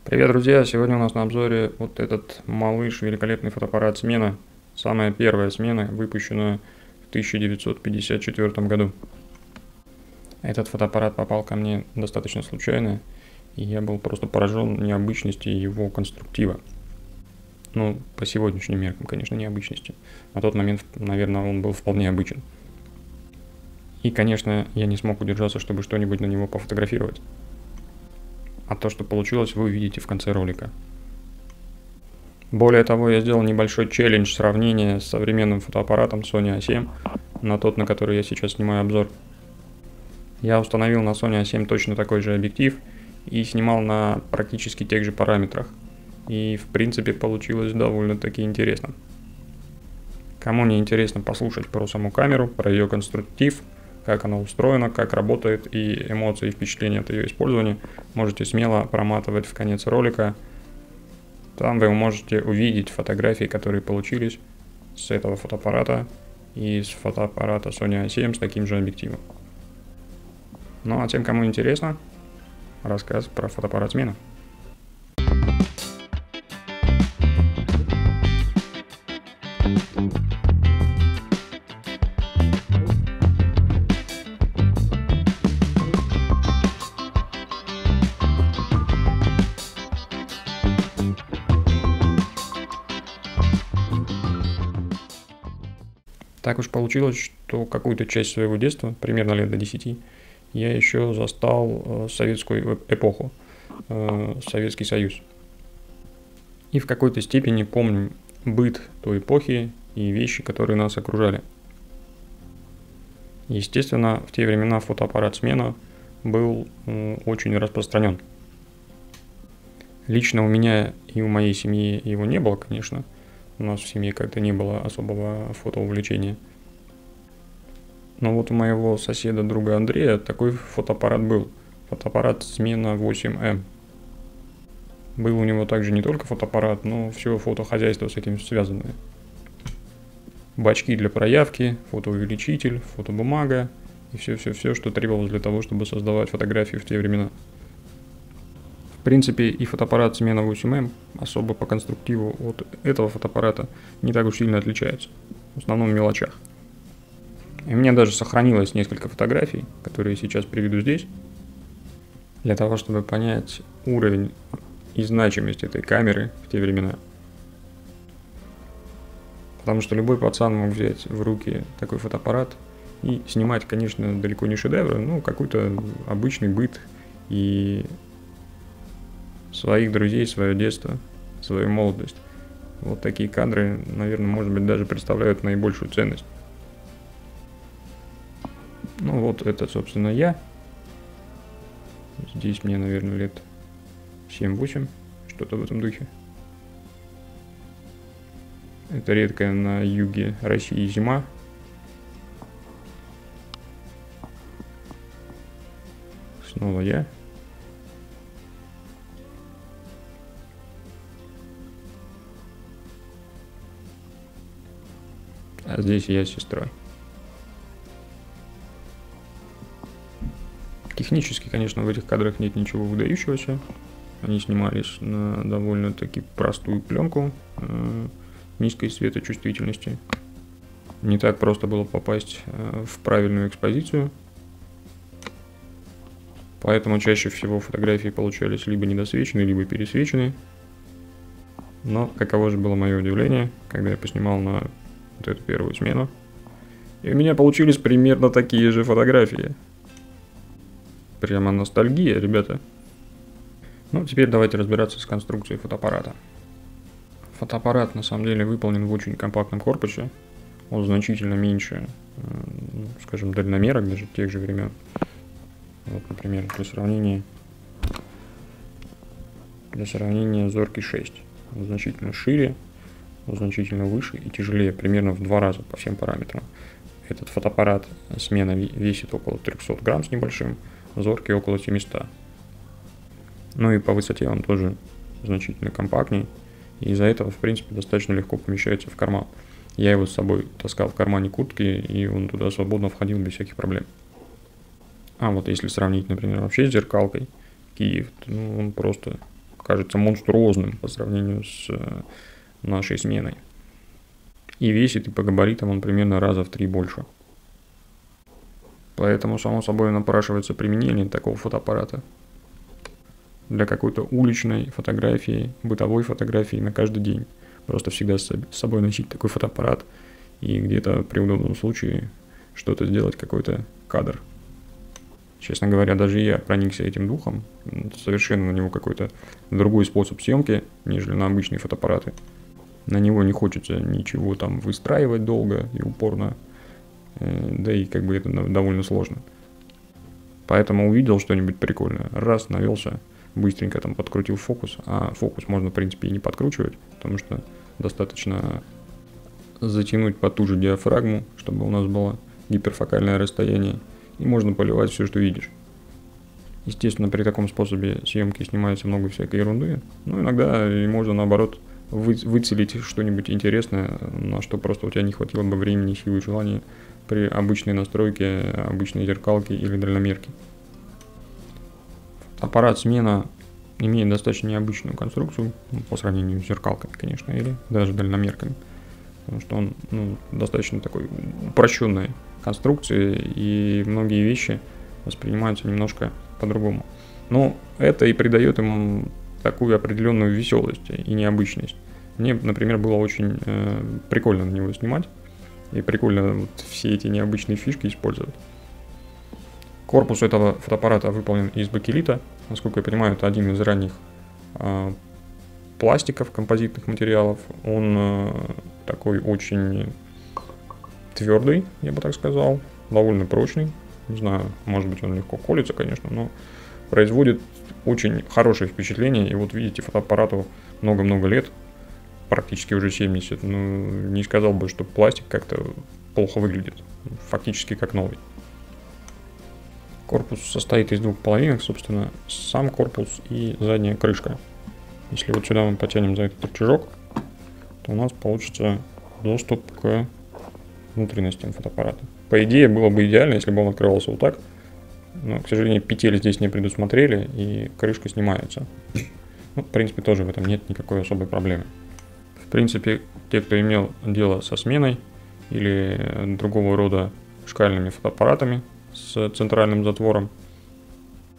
Привет, друзья! Сегодня у нас на обзоре вот этот малыш, великолепный фотоаппарат «Смена». Самая первая «Смена», выпущенная в 1954 году. Этот фотоаппарат попал ко мне достаточно случайно, и я был просто поражен необычностью его конструктива. Ну, по сегодняшним меркам, конечно, необычностью. На тот момент, наверное, он был вполне обычен. И, конечно, я не смог удержаться, чтобы что-нибудь на него пофотографировать. А то, что получилось, вы увидите в конце ролика. Более того, я сделал небольшой челлендж сравнения с современным фотоаппаратом Sony A7 на тот, на который я сейчас снимаю обзор. Я установил на Sony A7 точно такой же объектив и снимал на практически тех же параметрах. И в принципе получилось довольно-таки интересно. Кому не интересно послушать про саму камеру, про ее конструктив, как она устроена, как работает и эмоции и впечатления от ее использования, можете смело проматывать в конец ролика. Там вы можете увидеть фотографии, которые получились с этого фотоаппарата и с фотоаппарата Sony A7 с таким же объективом. Ну а тем, кому интересно, рассказ про фотоаппарат «Смена». Так уж получилось, что какую-то часть своего детства, примерно лет до 10, я еще застал советскую эпоху, Советский Союз. И в какой-то степени помню быт той эпохи и вещи, которые нас окружали. Естественно, в те времена фотоаппарат «Смена» был очень распространен. Лично у меня и у моей семьи его не было, конечно. У нас в семье как-то не было особого фотоувлечения. Но вот у моего соседа, друга Андрея, такой фотоаппарат был. Фотоаппарат «Смена 8М». Был у него также не только фотоаппарат, но все фотохозяйство с этим связанное. Бачки для проявки, фотоувеличитель, фотобумага и все, что требовалось для того, чтобы создавать фотографии в те времена. В принципе, и фотоаппарат «Смена 8М» особо по конструктиву от этого фотоаппарата не так уж сильно отличается, в основном в мелочах. И у меня даже сохранилось несколько фотографий, которые сейчас приведу здесь, для того, чтобы понять уровень и значимость этой камеры в те времена. Потому что любой пацан мог взять в руки такой фотоаппарат и снимать, конечно, далеко не шедевры, но какой-то обычный быт и своих друзей, свое детство, свою молодость. Вот такие кадры, наверное, может быть, даже представляют наибольшую ценность. Ну вот это, собственно, я. Здесь мне, наверное, лет 7-8, что-то в этом духе. Это редкая на юге России зима. Снова я. А здесь я с сестрой. Технически, конечно, в этих кадрах нет ничего выдающегося. Они снимались на довольно-таки простую пленку низкой светочувствительности. Не так просто было попасть в правильную экспозицию. Поэтому чаще всего фотографии получались либо недосвеченные, либо пересвеченные. Но каково же было мое удивление, когда я поснимал на вот эту первую смену. И у меня получились примерно такие же фотографии. Прямо ностальгия, ребята. Ну, теперь давайте разбираться с конструкцией фотоаппарата. Фотоаппарат на самом деле выполнен в очень компактном корпусе. Он значительно меньше, скажем, дальномерок, даже тех же времен. Вот, например, для сравнения Зоркий 6. Он значительно шире, он значительно выше и тяжелее, примерно в 2 раза по всем параметрам. Этот фотоаппарат «Смена» весит около 300 грамм с небольшим, Зоркий около 700. Ну и по высоте он тоже значительно компактней, и из-за этого, в принципе, достаточно легко помещается в карман. Я его с собой таскал в кармане куртки, и он туда свободно входил без всяких проблем. А вот если сравнить, например, вообще с зеркалкой Киев, ну он просто кажется монструозным по сравнению с нашей сменой. И весит и по габаритам он примерно раза в 3 больше. Поэтому, само собой, напрашивается применение такого фотоаппарата для какой-то уличной фотографии, бытовой фотографии на каждый день. Просто всегда с собой носить такой фотоаппарат и где-то при удобном случае что-то сделать, какой-то кадр. Честно говоря, даже я проникся этим духом. Совершенно на него какой-то другой способ съемки, нежели на обычные фотоаппараты. На него не хочется ничего там выстраивать долго и упорно. Да и как бы это довольно сложно. Поэтому увидел что-нибудь прикольное. Раз, навелся, быстренько там подкрутил фокус. А фокус можно, в принципе, и не подкручивать, потому что достаточно затянуть потуже диафрагму, чтобы у нас было гиперфокальное расстояние. И можно поливать все, что видишь. Естественно, при таком способе съемки снимается много всякой ерунды. Но иногда и можно, наоборот, выцелить что-нибудь интересное, на что просто у тебя не хватило бы времени, силы и желания при обычной настройке, обычной зеркалки или дальномерки. Аппарат смена имеет достаточно необычную конструкцию по сравнению с зеркалками, конечно, или даже дальномерками. Потому что он достаточно такой упрощенной конструкции, и многие вещи воспринимаются немножко по-другому. Но это и придает ему такую определенную веселость и необычность. Мне, например, было очень прикольно на него снимать, и прикольно вот все эти необычные фишки использовать. Корпус этого фотоаппарата выполнен из бакелита. Насколько я понимаю, это один из ранних пластиков, композитных материалов. Он такой очень твердый, я бы так сказал, довольно прочный. Не знаю, может быть, он легко колется, конечно, но производит очень хорошее впечатление. И вот видите, фотоаппарату много-много лет, практически уже 70. Ну, не сказал бы, что пластик как-то плохо выглядит. Фактически как новый. Корпус состоит из двух половинок, собственно, сам корпус и задняя крышка. Если вот сюда мы потянем за этот рычажок, то у нас получится доступ к внутренностям фотоаппарата. По идее, было бы идеально, если бы он открывался вот так. Но, к сожалению, петель здесь не предусмотрели, и крышка снимается. Ну, в принципе, тоже в этом нет никакой особой проблемы. В принципе, те, кто имел дело со сменой или другого рода шкальными фотоаппаратами с центральным затвором,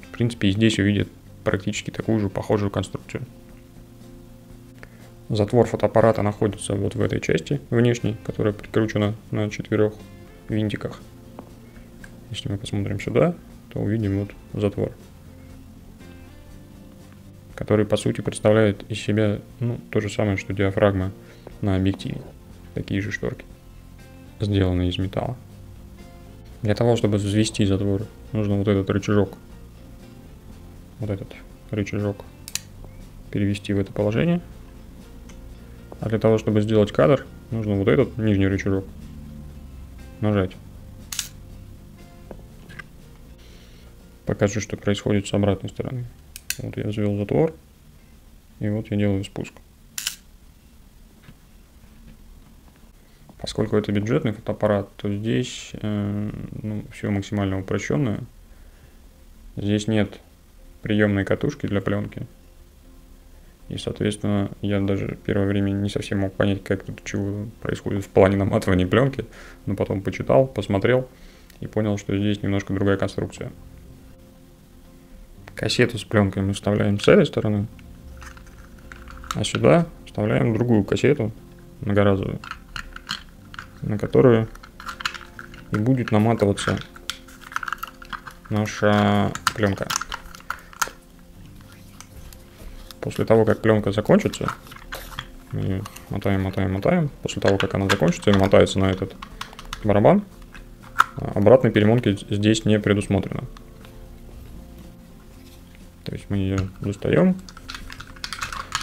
в принципе, и здесь увидят практически такую же похожую конструкцию. Затвор фотоаппарата находится вот в этой части внешней, которая прикручена на 4 винтиках. Если мы посмотрим сюда, то увидим вот затвор, который по сути представляет из себя то же самое, что диафрагма на объективе. Такие же шторки, сделанные из металла. Для того, чтобы взвести затвор, нужно вот этот рычажок, перевести в это положение. А для того, чтобы сделать кадр, нужно вот этот нижний рычажок нажать. Покажу, что происходит с обратной стороны. Вот я взвел затвор, и вот я делаю спуск. Поскольку это бюджетный фотоаппарат, то здесь все максимально упрощенное. Здесь нет приемной катушки для пленки. И, соответственно, я даже первое время не совсем мог понять, как тут чего происходит в плане наматывания пленки. Но потом почитал, посмотрел и понял, что здесь немножко другая конструкция. Кассету с пленкой мы вставляем с этой стороны, а сюда вставляем другую кассету, многоразовую, на которую и будет наматываться наша пленка. После того, как пленка закончится, мы ее мотаем. После того, как она закончится и намотается на этот барабан, обратной перемонки здесь не предусмотрено. То есть мы ее достаем,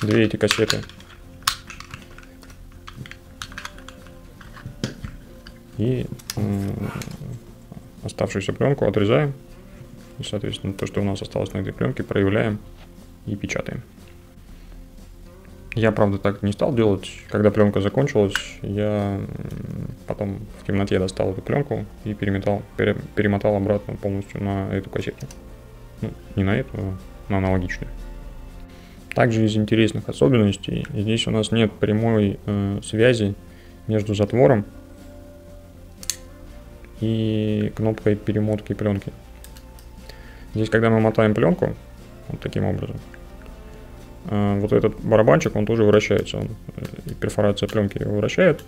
две эти кассеты, и оставшуюся пленку отрезаем. И, соответственно, то, что у нас осталось на этой пленке, проявляем и печатаем. Я, правда, так не стал делать. Когда пленка закончилась, я потом в темноте достал эту пленку и перемотал обратно полностью на эту кассету. Ну, не на эту, а на аналогичную. Также из интересных особенностей, здесь у нас нет прямой связи между затвором и кнопкой перемотки пленки. Здесь, когда мы мотаем пленку, вот таким образом, вот этот барабанчик, он тоже вращается, перфорация пленки его вращает,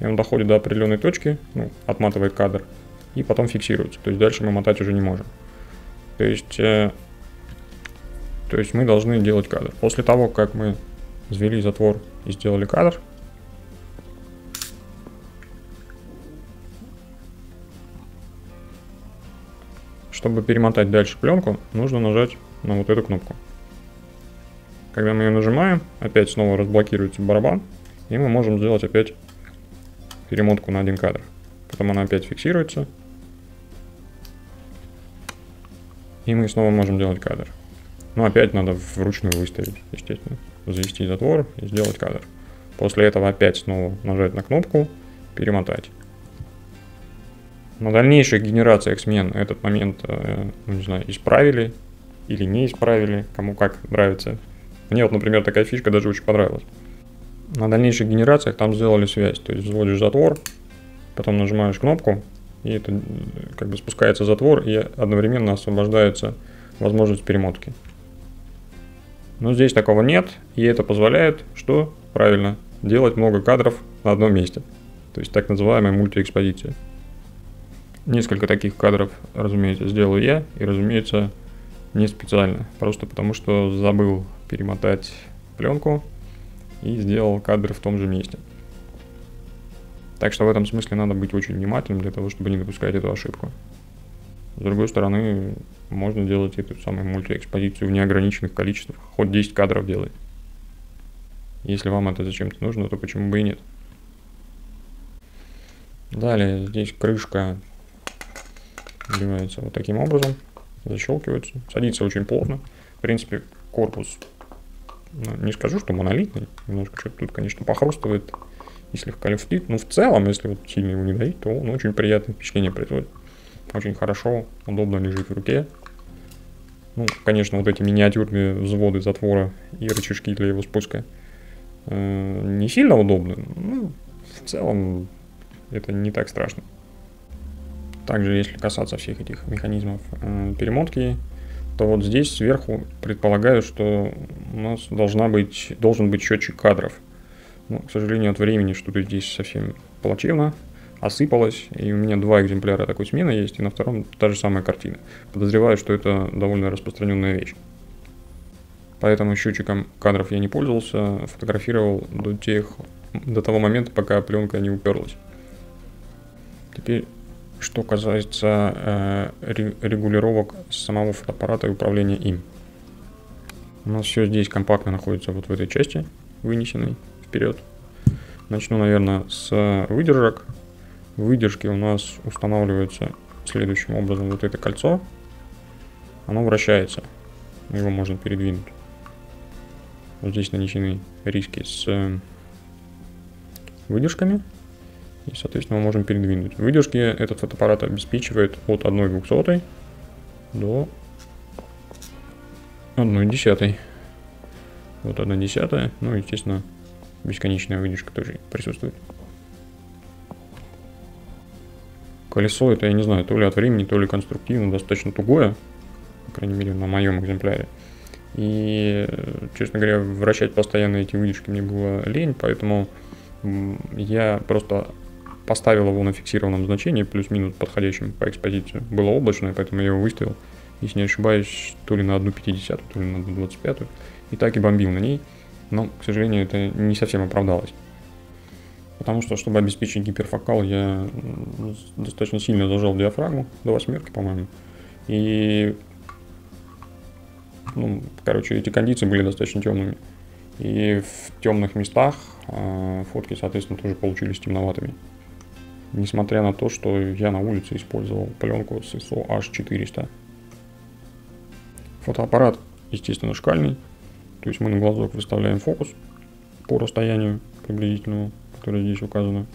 и он доходит до определенной точки, ну, отматывает кадр, и потом фиксируется, то есть дальше мы мотать уже не можем. То есть мы должны делать кадр. После того, как мы взвели затвор и сделали кадр, чтобы перемотать дальше пленку, нужно нажать на вот эту кнопку. Когда мы ее нажимаем, опять снова разблокируется барабан, и мы можем сделать опять перемотку на один кадр. Потом она опять фиксируется, и мы снова можем делать кадр. Но опять надо вручную выставить, естественно, завести затвор и сделать кадр. После этого опять снова нажать на кнопку, перемотать. На дальнейших генерациях смен этот момент, ну, не знаю, исправили или не исправили, кому как нравится. Мне вот, например, такая фишка даже очень понравилась. На дальнейших генерациях там сделали связь, то есть взводишь затвор, потом нажимаешь кнопку, и это как бы спускается затвор, и одновременно освобождается возможность перемотки. Но здесь такого нет, и это позволяет, что правильно, делать много кадров на одном месте. То есть так называемая мультиэкспозиция. Несколько таких кадров, разумеется, сделаю я, и, разумеется, не специально, просто потому что забыл перемотать пленку и сделал кадр в том же месте. Так что в этом смысле надо быть очень внимательным для того, чтобы не допускать эту ошибку. С другой стороны, можно делать эту самую мультиэкспозицию в неограниченных количествах, хоть 10 кадров делать. Если вам это зачем-то нужно, то почему бы и нет. Далее здесь крышка надевается вот таким образом, защелкивается, садится очень плотно. В принципе, корпус, ну, не скажу, что монолитный, немножко что-то тут, конечно, похрустывает и слегка люфтит, но в целом, если вот сильно его не давить, то он очень приятное впечатление производит. Очень хорошо, удобно лежит в руке. Ну, конечно, вот эти миниатюрные взводы затвора и рычажки для его спуска не сильно удобны, но в целом это не так страшно. Также, если касаться всех этих механизмов перемотки, то вот здесь сверху предполагаю, что у нас должен быть счетчик кадров. Но, к сожалению, от времени что-то здесь совсем плачевно, осыпалось, и у меня 2 экземпляра такой смены есть, и на втором та же самая картина. Подозреваю, что это довольно распространенная вещь. Поэтому счетчиком кадров я не пользовался, фотографировал до того момента, пока пленка не уперлась. Теперь, что касается регулировок самого фотоаппарата и управления им. У нас все здесь компактно находится вот в этой части, вынесенной вперед. Начну, наверное, с выдержек. Выдержки у нас устанавливаются следующим образом. Вот это кольцо, оно вращается, его можно передвинуть. Вот здесь нанесены риски с выдержками, и, соответственно, мы можем передвинуть. Выдержки этот фотоаппарат обеспечивает от 1/200 до 1/10. Вот 1/10, ну, естественно, бесконечная выдержка тоже присутствует. Колесо это, я не знаю, то ли от времени, то ли конструктивно, достаточно тугое, по крайней мере, на моем экземпляре. И, честно говоря, вращать постоянно эти выдержки мне было лень, поэтому я просто поставил его на фиксированном значении, плюс-минус подходящем по экспозиции. Было облачное, поэтому я его выставил, если не ошибаюсь, то ли на 1/50, то ли на 1/25. И так и бомбил на ней, но, к сожалению, это не совсем оправдалось. Потому что, чтобы обеспечить гиперфокал, я достаточно сильно зажал диафрагму, до 8, по-моему. И, ну, короче, эти кондиции были достаточно темными. И в темных местах фотки, соответственно, тоже получились темноватыми. Несмотря на то, что я на улице использовал пленку с ISO H400. Фотоаппарат, естественно, шкальный. То есть мы на глазок выставляем фокус по расстоянию приблизительному, которое здесь указано.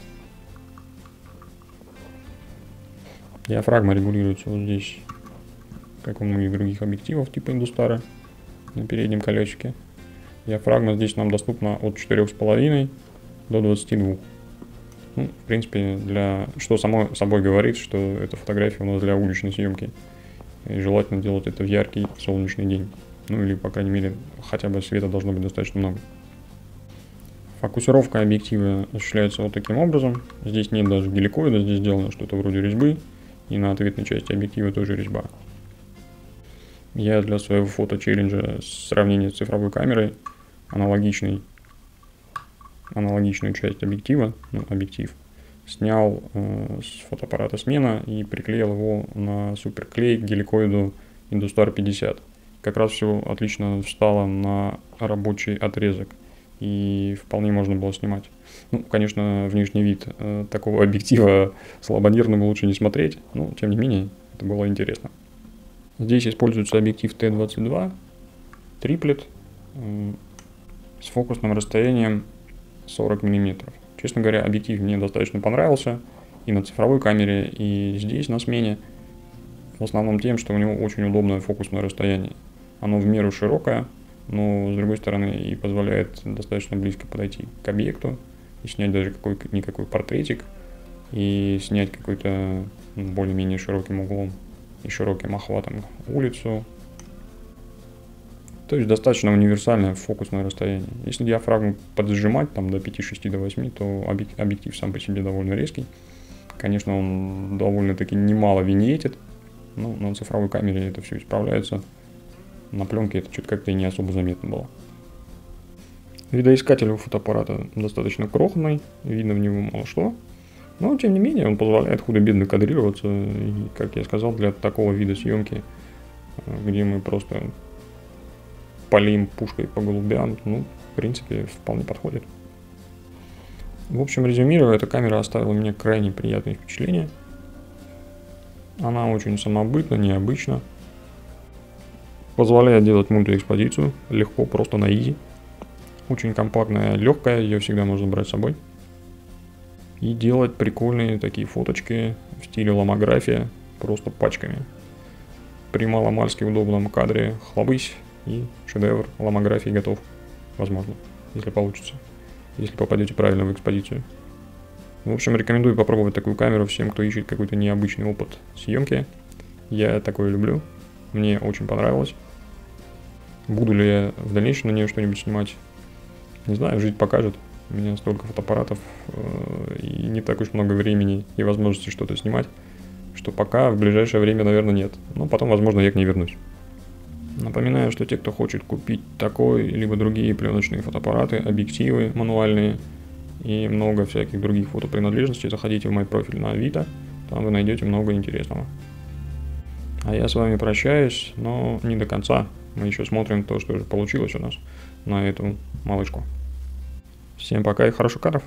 Диафрагма регулируется вот здесь, как у многих других объективов типа Индустара на переднем колесике. Диафрагма здесь нам доступна от 4,5 до 22. Ну, в принципе, что само собой говорит, что эта фотография у нас для уличной съемки. И желательно делать это в яркий солнечный день. Ну или, по крайней мере, хотя бы света должно быть достаточно много. Фокусировка объектива осуществляется вот таким образом. Здесь нет даже геликоида, здесь сделано что-то вроде резьбы. И на ответной части объектива тоже резьба. Я для своего фото-челленджа сравнения с цифровой камерой аналогичную часть объектива, объектив, снял с фотоаппарата Смена и приклеил его на суперклей к геликоиду Industar 50. Как раз все отлично встало на рабочий отрезок и вполне можно было снимать. Ну, конечно, внешний вид такого объектива слабонервным лучше не смотреть, но тем не менее это было интересно. Здесь используется объектив T22 триплет с фокусным расстоянием 40 мм. Честно говоря, объектив мне достаточно понравился и на цифровой камере, и здесь на Смене. В основном тем, что у него очень удобное фокусное расстояние. Оно в меру широкое, но с другой стороны и позволяет достаточно близко подойти к объекту и снять даже какой-никакой портретик, и снять какой-то более-менее широким углом и широким охватом улицу. То есть достаточно универсальное фокусное расстояние. Если диафрагму поджимать там до 5, 6, до 8, то объектив сам по себе довольно резкий. Конечно, он довольно-таки немало виньетит, но на цифровой камере это все исправляется. На пленке это что-то как-то и не особо заметно было. Видоискатель у фотоаппарата достаточно крохотный, видно в него мало что. Но, тем не менее, он позволяет худо-бедно кадрироваться. И, как я сказал, для такого вида съемки, где мы просто палим пушкой по голубям, ну, в принципе, вполне подходит. В общем, резюмируя, эта камера оставила мне крайне приятные впечатления. Она очень самобытна, необычна. Позволяет делать мультиэкспозицию легко, просто на изи. Очень компактная, легкая, ее всегда можно брать с собой. И делать прикольные такие фоточки в стиле ломография, просто пачками. При маломальски удобном кадре хлобысь, и шедевр ломографии готов. Возможно, если получится. Если попадете правильно в экспозицию. В общем, рекомендую попробовать такую камеру всем, кто ищет какой-то необычный опыт съемки. Я такое люблю. Мне очень понравилось. Буду ли я в дальнейшем на нее что-нибудь снимать? Не знаю, жизнь покажет. У меня столько фотоаппаратов и не так уж много времени и возможности что-то снимать, что пока в ближайшее время, наверное, нет. Но потом, возможно, я к ней вернусь. Напоминаю, что те, кто хочет купить такой, либо другие пленочные фотоаппараты, объективы мануальные и много всяких других фотопринадлежностей, заходите в мой профиль на Авито, там вы найдете много интересного. А я с вами прощаюсь, но не до конца. Мы еще смотрим то, что же получилось у нас на эту малышку. Всем пока и хороших кадров!